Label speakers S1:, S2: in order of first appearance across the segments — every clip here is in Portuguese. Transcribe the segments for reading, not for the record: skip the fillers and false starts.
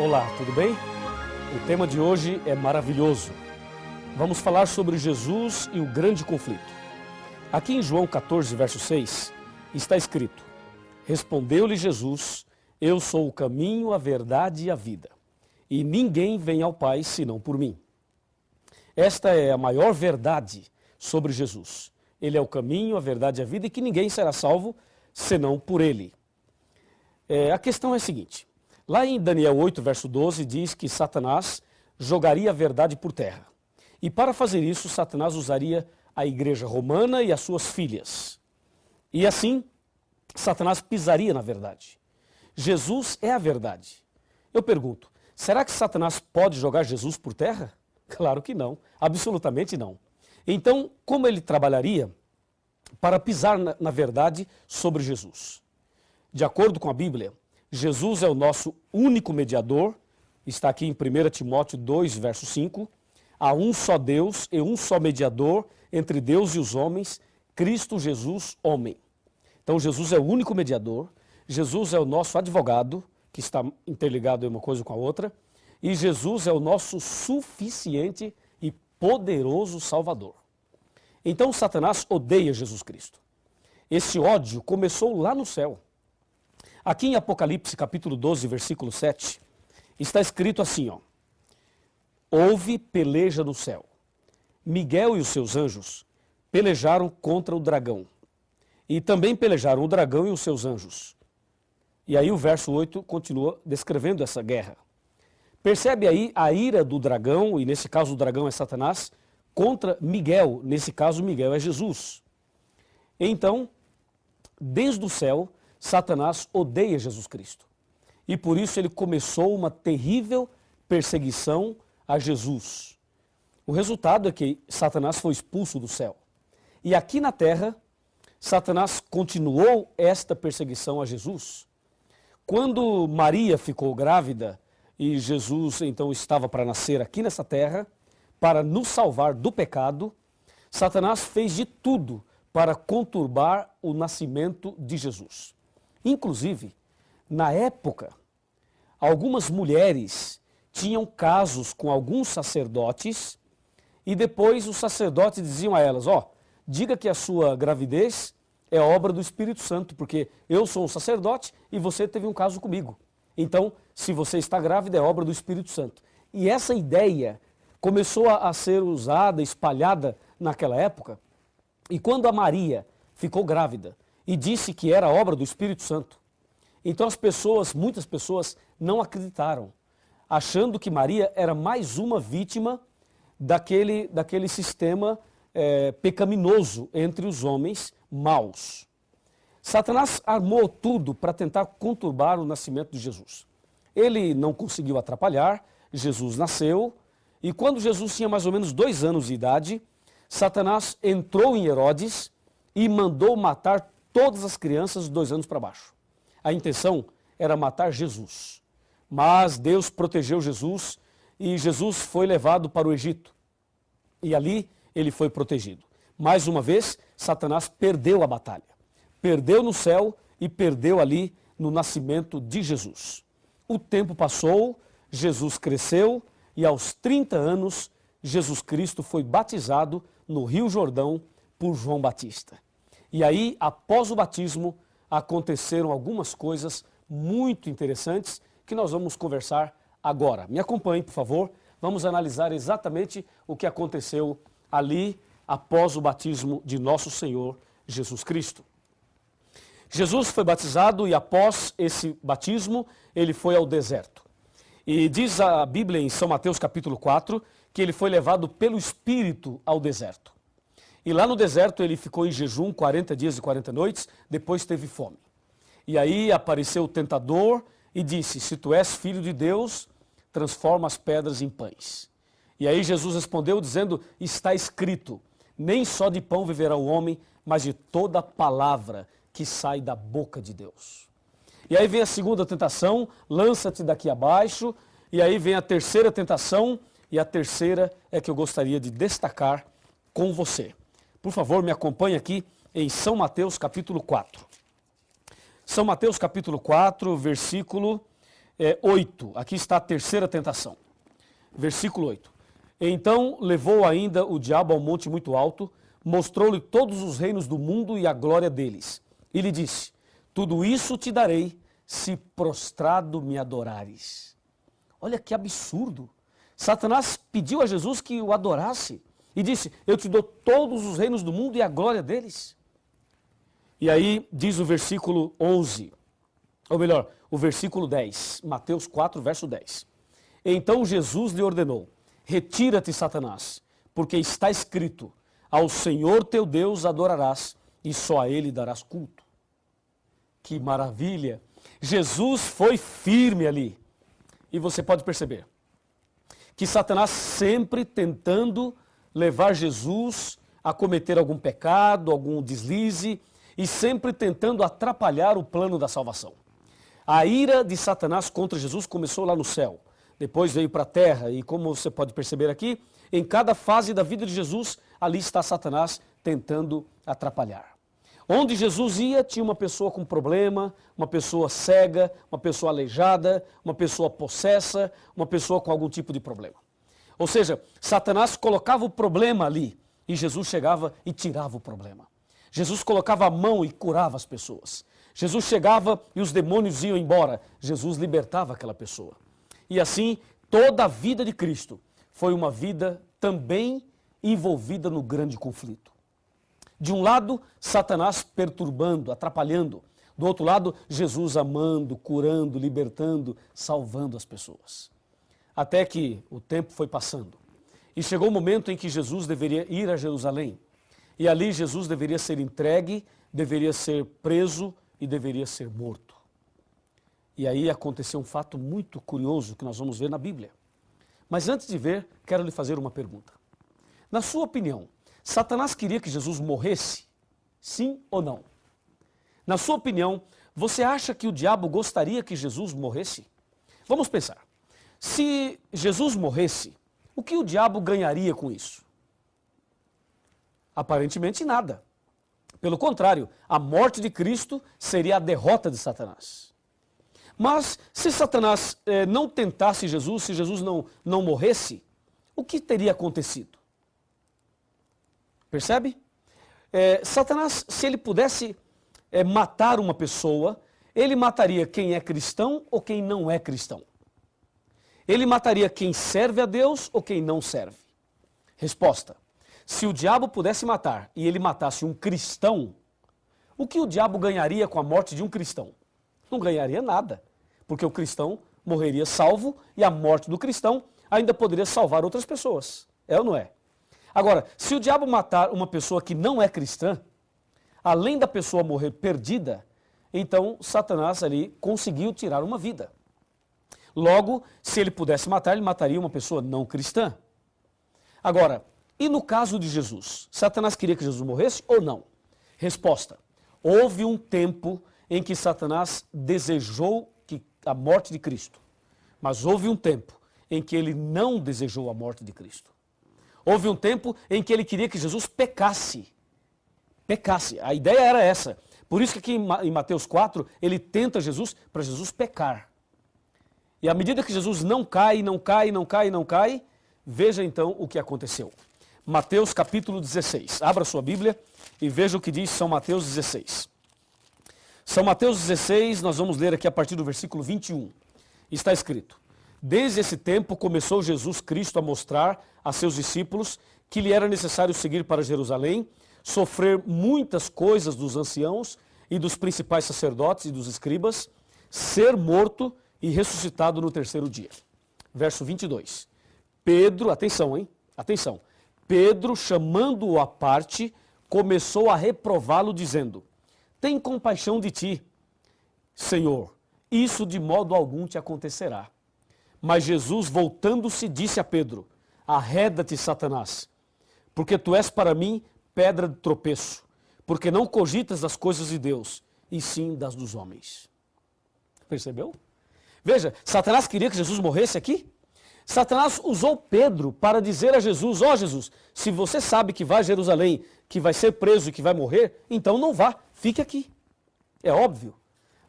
S1: Olá, tudo bem? O tema de hoje é maravilhoso. Vamos falar sobre Jesus e o grande conflito. Aqui em João 14, verso 6, está escrito: Respondeu-lhe Jesus: Eu sou o caminho, a verdade e a vida, e ninguém vem ao Pai senão por mim. Esta é a maior verdade sobre Jesus. Ele é o caminho, a verdade e a vida, e que ninguém será salvo senão por ele. A questão é a seguinte: lá em Daniel 8, verso 12, diz que Satanás jogaria a verdade por terra. E para fazer isso, Satanás usaria a igreja romana e as suas filhas. E assim, Satanás pisaria na verdade. Jesus é a verdade. Eu pergunto, será que Satanás pode jogar Jesus por terra? Claro que não, absolutamente não. Então, como ele trabalharia para pisar na verdade sobre Jesus? De acordo com a Bíblia, Jesus é o nosso único mediador, está aqui em 1 Timóteo 2, verso 5, há um só Deus e um só mediador entre Deus e os homens, Cristo Jesus, homem. Então Jesus é o único mediador, Jesus é o nosso advogado, que está interligado uma coisa com a outra, e Jesus é o nosso suficiente e poderoso Salvador. Então Satanás odeia Jesus Cristo. Esse ódio começou lá no céu. Aqui em Apocalipse, capítulo 12, versículo 7, está escrito assim, Houve peleja no céu. Miguel e os seus anjos pelejaram contra o dragão. E também pelejaram o dragão e os seus anjos. E aí o verso 8 continua descrevendo essa guerra. Percebe aí a ira do dragão, e nesse caso o dragão é Satanás, contra Miguel, nesse caso Miguel é Jesus. Então, desde o céu, Satanás odeia Jesus Cristo. E por isso ele começou uma terrível perseguição a Jesus. O resultado é que Satanás foi expulso do céu. E aqui na terra, Satanás continuou esta perseguição a Jesus. Quando Maria ficou grávida e Jesus então estava para nascer aqui nessa terra, para nos salvar do pecado, Satanás fez de tudo para conturbar o nascimento de Jesus. Inclusive, na época, algumas mulheres tinham casos com alguns sacerdotes e depois os sacerdotes diziam a elas, diga que a sua gravidez é obra do Espírito Santo, porque eu sou um sacerdote e você teve um caso comigo. Então, se você está grávida, é obra do Espírito Santo. E essa ideia começou a ser usada, espalhada naquela época, e quando a Maria ficou grávida e disse que era obra do Espírito Santo, então muitas pessoas não acreditaram, achando que Maria era mais uma vítima daquele sistema pecaminoso entre os homens maus. Satanás armou tudo para tentar conturbar o nascimento de Jesus. Ele não conseguiu atrapalhar, Jesus nasceu, e quando Jesus tinha mais ou menos 2 anos de idade, Satanás entrou em Herodes e mandou matar todas as crianças de 2 anos para baixo. A intenção era matar Jesus. Mas Deus protegeu Jesus e Jesus foi levado para o Egito. E ali ele foi protegido. Mais uma vez, Satanás perdeu a batalha. Perdeu no céu e perdeu ali no nascimento de Jesus. O tempo passou, Jesus cresceu e aos 30 anos, Jesus Cristo foi batizado no Rio Jordão por João Batista. E aí, após o batismo, aconteceram algumas coisas muito interessantes que nós vamos conversar agora. Me acompanhe, por favor. Vamos analisar exatamente o que aconteceu ali após o batismo de nosso Senhor Jesus Cristo. Jesus foi batizado e após esse batismo, ele foi ao deserto. E diz a Bíblia em São Mateus capítulo 4, que ele foi levado pelo Espírito ao deserto. E lá no deserto ele ficou em jejum 40 dias e 40 noites, depois teve fome. E aí apareceu o tentador e disse, se tu és filho de Deus, transforma as pedras em pães. E aí Jesus respondeu dizendo, está escrito, nem só de pão viverá o homem, mas de toda palavra que sai da boca de Deus. E aí vem a segunda tentação, lança-te daqui abaixo, e aí vem a terceira tentação, e a terceira é que eu gostaria de destacar com você. Por favor, me acompanhe aqui em São Mateus capítulo 4. São Mateus capítulo 4, versículo 8, aqui está a terceira tentação. Versículo 8. Então levou ainda o diabo ao monte muito alto, mostrou-lhe todos os reinos do mundo e a glória deles. E lhe disse, tudo isso te darei, se prostrado me adorares. Olha que absurdo. Satanás pediu a Jesus que o adorasse e disse, eu te dou todos os reinos do mundo e a glória deles. E aí diz o versículo 11, ou melhor, o versículo 10, Mateus 4, verso 10. Então Jesus lhe ordenou, retira-te, Satanás, porque está escrito, ao Senhor teu Deus adorarás e só a Ele darás culto. Que maravilha! Jesus foi firme ali. E você pode perceber que Satanás sempre tentando levar Jesus a cometer algum pecado, algum deslize, e sempre tentando atrapalhar o plano da salvação. A ira de Satanás contra Jesus começou lá no céu, depois veio para a terra, e como você pode perceber aqui, em cada fase da vida de Jesus, ali está Satanás tentando atrapalhar. Onde Jesus ia, tinha uma pessoa com problema, uma pessoa cega, uma pessoa aleijada, uma pessoa possessa, uma pessoa com algum tipo de problema. Ou seja, Satanás colocava o problema ali e Jesus chegava e tirava o problema. Jesus colocava a mão e curava as pessoas. Jesus chegava e os demônios iam embora. Jesus libertava aquela pessoa. E assim, toda a vida de Cristo foi uma vida também envolvida no grande conflito. De um lado, Satanás perturbando, atrapalhando. Do outro lado, Jesus amando, curando, libertando, salvando as pessoas. Até que o tempo foi passando. E chegou o momento em que Jesus deveria ir a Jerusalém. E ali Jesus deveria ser entregue, deveria ser preso e deveria ser morto. E aí aconteceu um fato muito curioso que nós vamos ver na Bíblia. Mas antes de ver, quero lhe fazer uma pergunta. Na sua opinião, Satanás queria que Jesus morresse? Sim ou não? Na sua opinião, você acha que o diabo gostaria que Jesus morresse? Vamos pensar. Se Jesus morresse, o que o diabo ganharia com isso? Aparentemente nada. Pelo contrário, a morte de Cristo seria a derrota de Satanás. Mas se Satanás não tentasse Jesus, se Jesus não morresse, o que teria acontecido? Percebe? Satanás, se ele pudesse matar uma pessoa, ele mataria quem é cristão ou quem não é cristão. Ele mataria quem serve a Deus ou quem não serve. Resposta. Se o diabo pudesse matar e ele matasse um cristão, o que o diabo ganharia com a morte de um cristão? Não ganharia nada, porque o cristão morreria salvo e a morte do cristão ainda poderia salvar outras pessoas. É ou não é? Agora, se o diabo matar uma pessoa que não é cristã, além da pessoa morrer perdida, então Satanás ali conseguiu tirar uma vida. Logo, se ele pudesse matar, ele mataria uma pessoa não cristã. Agora, e no caso de Jesus? Satanás queria que Jesus morresse ou não? Resposta. Houve um tempo em que Satanás desejou a morte de Cristo. Mas houve um tempo em que ele não desejou a morte de Cristo. Houve um tempo em que ele queria que Jesus pecasse. Pecasse. A ideia era essa. Por isso que aqui em Mateus 4, ele tenta Jesus para Jesus pecar. E à medida que Jesus não cai, veja então o que aconteceu. Mateus capítulo 16. Abra sua Bíblia e veja o que diz São Mateus 16. São Mateus 16, nós vamos ler aqui a partir do versículo 21. Está escrito: Desde esse tempo começou Jesus Cristo a mostrar a seus discípulos que lhe era necessário seguir para Jerusalém, sofrer muitas coisas dos anciãos e dos principais sacerdotes e dos escribas, ser morto e ressuscitado no terceiro dia. Verso 22. Pedro, atenção, hein? Atenção. Pedro, chamando-o à parte, começou a reprová-lo, dizendo: Tem compaixão de ti, Senhor, isso de modo algum te acontecerá. Mas Jesus, voltando-se, disse a Pedro: Arreda-te, Satanás, porque tu és para mim pedra de tropeço, porque não cogitas das coisas de Deus, e sim das dos homens. Percebeu? Veja, Satanás queria que Jesus morresse aqui. Satanás usou Pedro para dizer a Jesus: ó Jesus, se você sabe que vai a Jerusalém, que vai ser preso e que vai morrer, então não vá, fique aqui. É óbvio.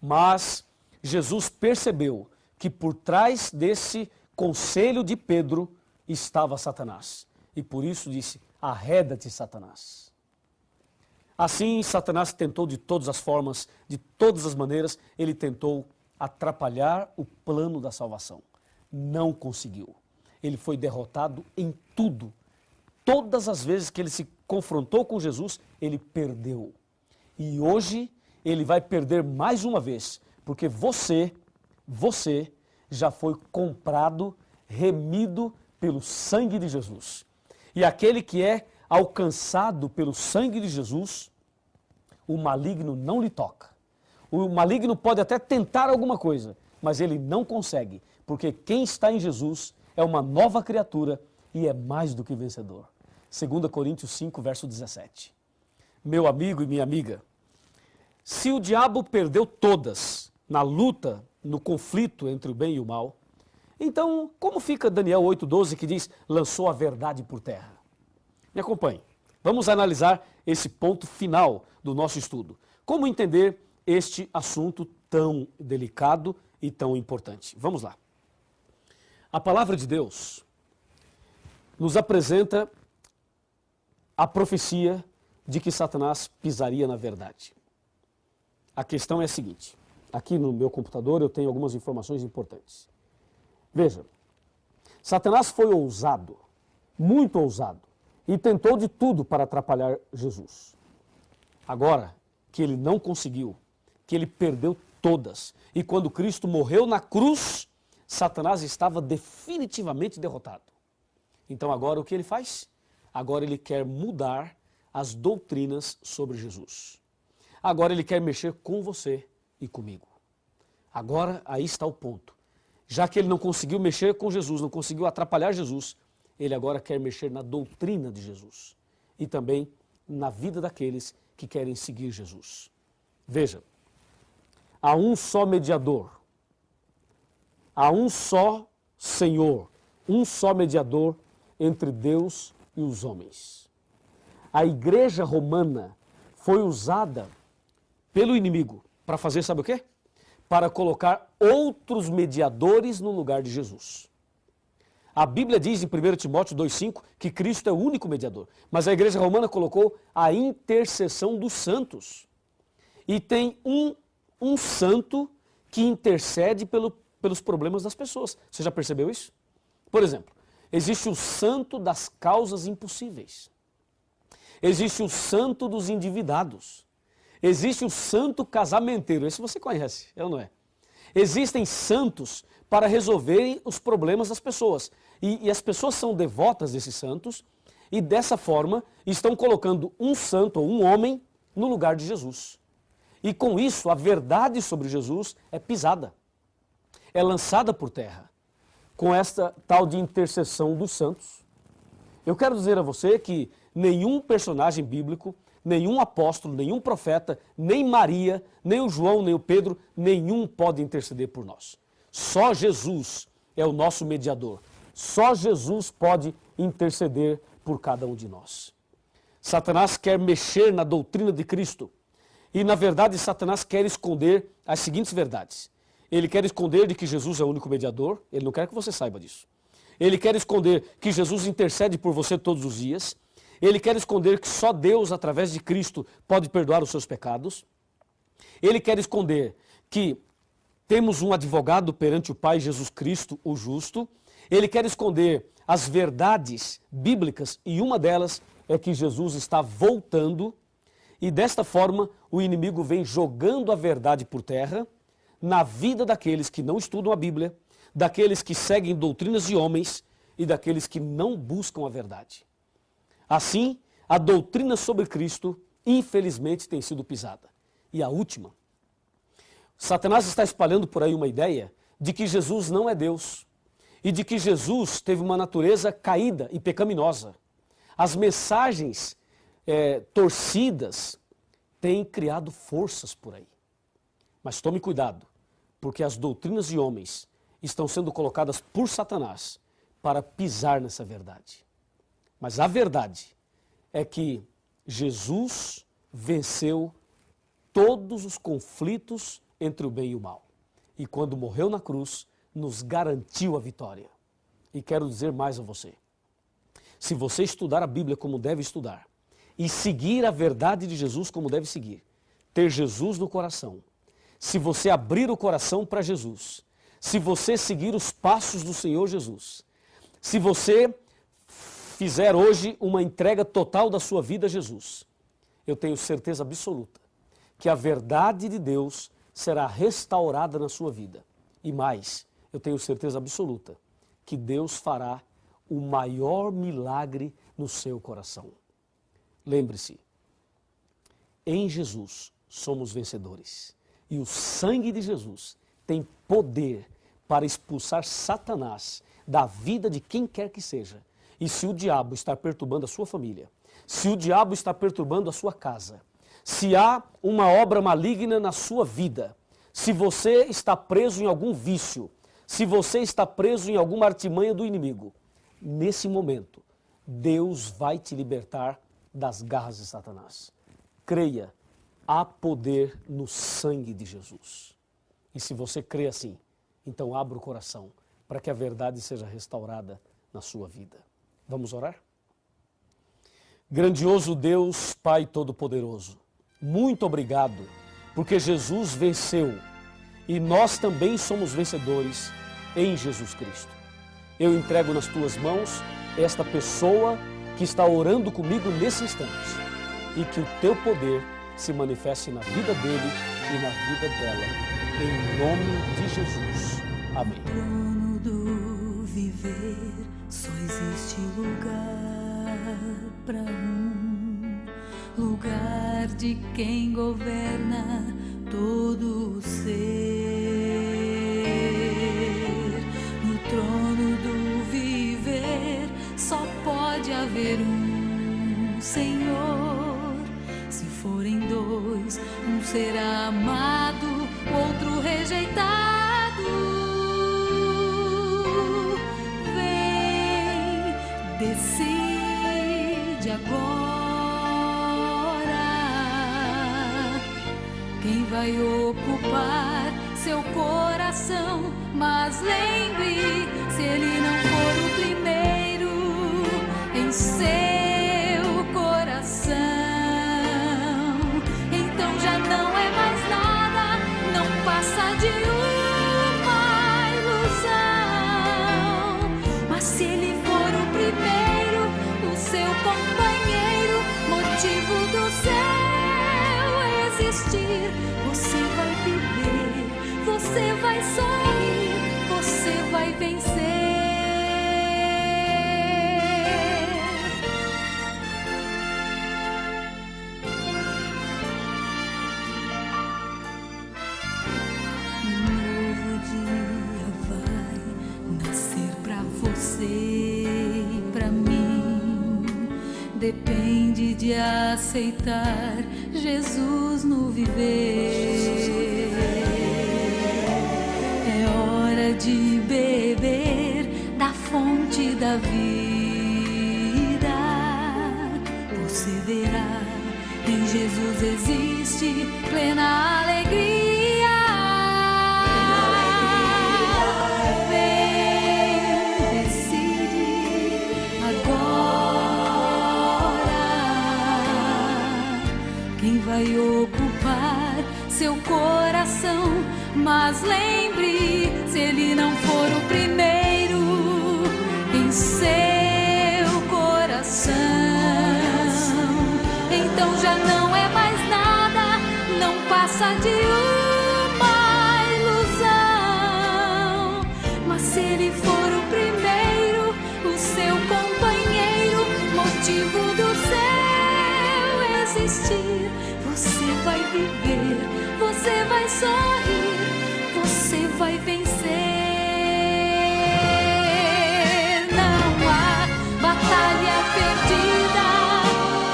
S1: Mas Jesus percebeu que por trás desse conselho de Pedro estava Satanás. E por isso disse: arreda-te, Satanás. Assim, Satanás tentou de todas as formas, de todas as maneiras, ele tentou atrapalhar o plano da salvação. Não conseguiu. Ele foi derrotado em tudo. Todas as vezes que ele se confrontou com Jesus, ele perdeu. E hoje ele vai perder mais uma vez, porque você já foi comprado, remido pelo sangue de Jesus. E aquele que é alcançado pelo sangue de Jesus, o maligno não lhe toca. O maligno pode até tentar alguma coisa, mas ele não consegue, porque quem está em Jesus é uma nova criatura e é mais do que vencedor. 2 Coríntios 5, verso 17. Meu amigo e minha amiga, se o diabo perdeu todas na luta, no conflito entre o bem e o mal, então como fica Daniel 8,12 que diz, lançou a verdade por terra? Me acompanhe. Vamos analisar esse ponto final do nosso estudo. Como entender este assunto tão delicado e tão importante? Vamos lá. A palavra de Deus nos apresenta a profecia de que Satanás pisaria na verdade. A questão é a seguinte, aqui no meu computador eu tenho algumas informações importantes. Veja, Satanás foi ousado, muito ousado, e tentou de tudo para atrapalhar Jesus. Agora que ele não conseguiu, que ele perdeu todas, e quando Cristo morreu na cruz, Satanás estava definitivamente derrotado. Então agora o que ele faz? Agora ele quer mudar as doutrinas sobre Jesus. Agora ele quer mexer com você e comigo. Agora aí está o ponto. Já que ele não conseguiu mexer com Jesus, não conseguiu atrapalhar Jesus, ele agora quer mexer na doutrina de Jesus e também na vida daqueles que querem seguir Jesus. Veja, há um só mediador, há um só Senhor, um só mediador entre Deus e os homens. A igreja romana foi usada pelo inimigo para fazer, sabe o quê? Para colocar outros mediadores no lugar de Jesus. A Bíblia diz em 1 Timóteo 2,5 que Cristo é o único mediador, mas a igreja romana colocou a intercessão dos santos. E tem um santo que intercede pelos problemas das pessoas. Você já percebeu isso? Por exemplo, existe o santo das causas impossíveis. Existe o santo dos endividados. Existe o santo casamenteiro. Esse você conhece, é ou não é? Existem santos para resolverem os problemas das pessoas. E as pessoas são devotas desses santos e dessa forma estão colocando um santo ou um homem no lugar de Jesus. E com isso a verdade sobre Jesus é pisada, é lançada por terra, com esta tal de intercessão dos santos. Eu quero dizer a você que nenhum personagem bíblico, nenhum apóstolo, nenhum profeta, nem Maria, nem o João, nem o Pedro, nenhum pode interceder por nós. Só Jesus é o nosso mediador. Só Jesus pode interceder por cada um de nós. Satanás quer mexer na doutrina de Cristo. E, na verdade, Satanás quer esconder as seguintes verdades. Ele quer esconder de que Jesus é o único mediador. Ele não quer que você saiba disso. Ele quer esconder que Jesus intercede por você todos os dias. Ele quer esconder que só Deus, através de Cristo, pode perdoar os seus pecados. Ele quer esconder que temos um advogado perante o Pai, Jesus Cristo, o justo. Ele quer esconder as verdades bíblicas e uma delas é que Jesus está voltando e desta forma o inimigo vem jogando a verdade por terra na vida daqueles que não estudam a Bíblia, daqueles que seguem doutrinas de homens e daqueles que não buscam a verdade. Assim, a doutrina sobre Cristo, infelizmente, tem sido pisada. E a última, Satanás está espalhando por aí uma ideia de que Jesus não é Deus e de que Jesus teve uma natureza caída e pecaminosa. As mensagens torcidas têm criado forças por aí. Mas tome cuidado, porque as doutrinas de homens estão sendo colocadas por Satanás para pisar nessa verdade. Mas a verdade é que Jesus venceu todos os conflitos entre o bem e o mal. E quando morreu na cruz, nos garantiu a vitória. E quero dizer mais a você. Se você estudar a Bíblia como deve estudar, e seguir a verdade de Jesus como deve seguir, ter Jesus no coração, se você abrir o coração para Jesus, se você seguir os passos do Senhor Jesus, se você fizer hoje uma entrega total da sua vida a Jesus, eu tenho certeza absoluta que a verdade de Deus será restaurada na sua vida. E mais, eu tenho certeza absoluta que Deus fará o maior milagre no seu coração. Lembre-se, em Jesus somos vencedores. E o sangue de Jesus tem poder para expulsar Satanás da vida de quem quer que seja. E se o diabo está perturbando a sua família, se o diabo está perturbando a sua casa, se há uma obra maligna na sua vida, se você está preso em algum vício, se você está preso em alguma artimanha do inimigo, nesse momento, Deus vai te libertar das garras de Satanás. Creia, há poder no sangue de Jesus. E se você crê assim, então abra o coração para que a verdade seja restaurada na sua vida. Vamos orar? Grandioso Deus, Pai Todo-Poderoso, muito obrigado, porque Jesus venceu e nós também somos vencedores em Jesus Cristo. Eu entrego nas tuas mãos esta pessoa que está orando comigo nesse instante e que o teu poder se manifeste na vida dele e na vida dela. Em nome de Jesus. Amém.
S2: No trono do viver só existe lugar para lugar de quem governa todo o ser. No trono do viver só pode haver Senhor. Se forem dois, um será amado, o outro rejeitado. Vem, decide agora quem vai ocupar seu coração. Mas lembre, se ele não for o primeiro em seu coração, então já não é mais nada, não passa de uma ilusão. Mas se ele for o primeiro, o seu companheiro, motivo do seu existir, você vai viver, você vai sorrir, você vai vencer. Depende de aceitar Jesus no viver. É hora de beber da fonte da vida. Você verá, em Jesus existe plena alegria. Vai ocupar seu coração, mas lembre, se ele não for o primeiro em seu coração, então já não é mais nada, não passa de uma ilusão. Mas se ele for o primeiro, o seu companheiro, motivo do seu existir, você vai viver, você vai sorrir, você vai vencer. Não há batalha perdida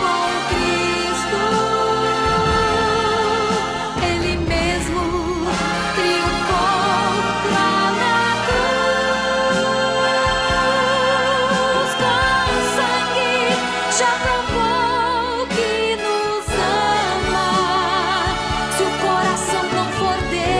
S2: com Cristo. Ele mesmo triunfou lá na cruz. Com sangue já provou que nos ama. Se o coração não for dele,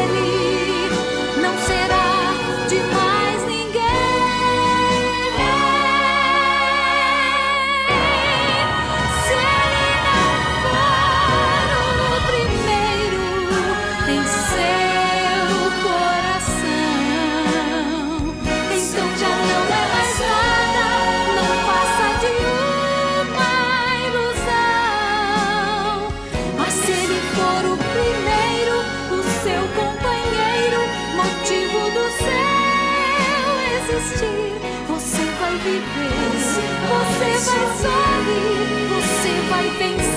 S2: existir, você vai viver, você vai sorrir, você vai vencer.